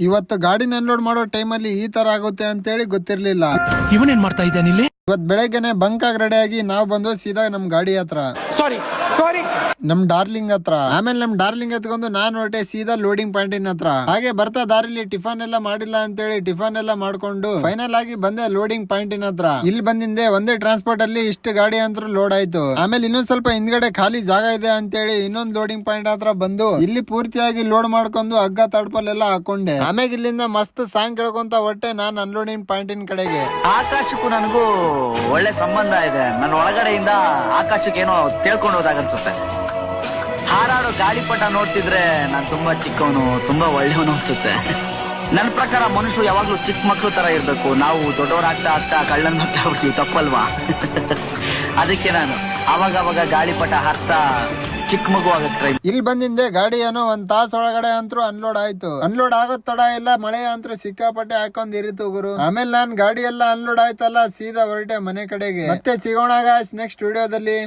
ಇವತ್ತು ಗಾಡಿನ ಅನ್ಲೋಡ್ ಮಾಡೋ ಟೈಮಲ್ಲಿ ಈ ತರ ಆಗುತ್ತೆ ಅಂತೇಳಿ ಗೊತ್ತಿರ್ಲಿಲ್ಲ. ಇವನೇನ್ ಮಾಡ್ತಾ ಇದ್ದಾನೆ ಇಲ್ಲಿ? ಇವತ್ ಬೆಳಗ್ಗೆನೆ ಬಂಕ್ ಆಗಿ ರೆಡಿ ಆಗಿ ನಾವ್ ಬಂದು ಸೀದಾ ನಮ್ ಗಾಡಿ ಹತ್ರ, ನಮ್ ಡಾರ್ಲಿಂಗ್ ಹತ್ರ. ಆಮೇಲೆ ನಮ್ ಡಾರ್ಲಿಂಗ್ ಎತ್ಕೊಂಡು ನಾನ್ ಹೊರಟೆ ಸೀದಾ ಲೋಡಿಂಗ್ ಪಾಯಿಂಟಿನ ಹತ್ರ. ಹಾಗೆ ಬರ್ತಾ ದಾರಿಲಿ ಟಿಫನ್ ಎಲ್ಲ ಮಾಡಿಲ್ಲ ಅಂತೇಳಿ ಟಿಫನ್ ಎಲ್ಲ ಮಾಡ್ಕೊಂಡು ಫೈನಲ್ ಆಗಿ ಬಂದೆ ಲೋಡಿಂಗ್ ಪಾಯಿಂಟಿನ ಹತ್ರ. ಇಲ್ಲಿ ಬಂದಿಂದೆ ಒಂದೇ ಟ್ರಾನ್ಸ್ಪೋರ್ಟ್ ಅಲ್ಲಿ ಇಷ್ಟು ಗಾಡಿ ಅಂತ ಲೋಡ್ ಆಯ್ತು. ಆಮೇಲೆ ಇನ್ನೊಂದ್ ಸ್ವಲ್ಪ ಹಿಂದ್ಗಡೆ ಖಾಲಿ ಜಾಗ ಇದೆ ಅಂತೇಳಿ ಇನ್ನೊಂದ್ ಲೋಡಿಂಗ್ ಪಾಯಿಂಟ್ ಹತ್ರ ಬಂದು ಇಲ್ಲಿ ಪೂರ್ತಿಯಾಗಿ ಲೋಡ್ ಮಾಡ್ಕೊಂಡು ಹಗ್ಗ ತಡ್ಪಲ್ ಎಲ್ಲ ಹಾಕೊಂಡೆ. ಆಮೇಲೆ ಇಲ್ಲಿಂದ ಮಸ್ತ್ ಸಾಂಗ್ ಕೇಳ್ಕೊಂತ ಹೊಟ್ಟೆ ನಾನ್ ಅನ್ಲೋಡಿಂಗ್ ಪಾಯಿಂಟಿನ ಕಡೆಗೆ. ಆಕಾಶಕ್ಕೂ ನನಗೂ ಒಳ್ಳೆ ಸಂಬಂಧ ಇದೆ. ನನ್ನ ಒಳಗಡೆಯಿಂದ ಆಕಾಶಕ್ಕೆ ಏನೋ ತಿಳ್ಕೊಂಡು ಹೋದಾಗನ್ಸುತ್ತೆ. ಹಾರಾಡೋ ಗಾಳಿಪಟ ನೋಡ್ತಿದ್ರೆ ನಾನ್ ತುಂಬಾ ಚಿಕ್ಕವನು, ತುಂಬಾ ಒಳ್ಳೆಯವನು ಅನ್ಸುತ್ತೆ. ನನ್ನ ಪ್ರಕಾರ ಮನುಷ್ಯರು ಯಾವಾಗ್ಲೂ ಚಿಕ್ಕ ಮಕ್ಳು ತರ ಇರ್ಬೇಕು. ನಾವು ದೊಡ್ಡವರಾಗ್ತಾ ಆಗ್ತಾ ಕಳ್ಳನ್ ಮಾಡ್ತಾ ಹೋಗ್ತೀವಿ, ತಪ್ಪಲ್ವಾ? ಅದಕ್ಕೆ ನಾನು ಅವಾಗ ಗಾಳಿಪಟ ಹಾರ್ತಾ ಚಿಕ್ಕ ಮಗು ಆಗತ್ತೆ. ಇಲ್ಲಿ ಬಂದಿಂದೆ ಗಾಡಿ ಏನೋ ಒಂದ್ ತಾಸ ಒಳಗಡೆ ಅಂತೂ ಅನ್ಲೋಡ್ ಆಯ್ತು. ಅನ್ಲೋಡ್ ಆಗೋದ್ ತಡ ಇಲ್ಲ, ಮಳೆ ಅಂತೂ ಸಿಕ್ಕಾಪಟ್ಟೆ ಹಾಕೊಂಡ್ ಇರಿತು ಗುರು. ಆಮೇಲೆ ನಾನ್ ಗಾಡಿ ಎಲ್ಲ ಅನ್ಲೋಡ್ ಆಯ್ತಲ್ಲ, ಸೀದಾ ಹೊರಟೆ ಮನೆ ಕಡೆಗೆ. ಮತ್ತೆ ಸಿಗೋಣ ಗಾಯ್ಸ್ ನೆಕ್ಸ್ಟ್ ವಿಡಿಯೋದಲ್ಲಿ.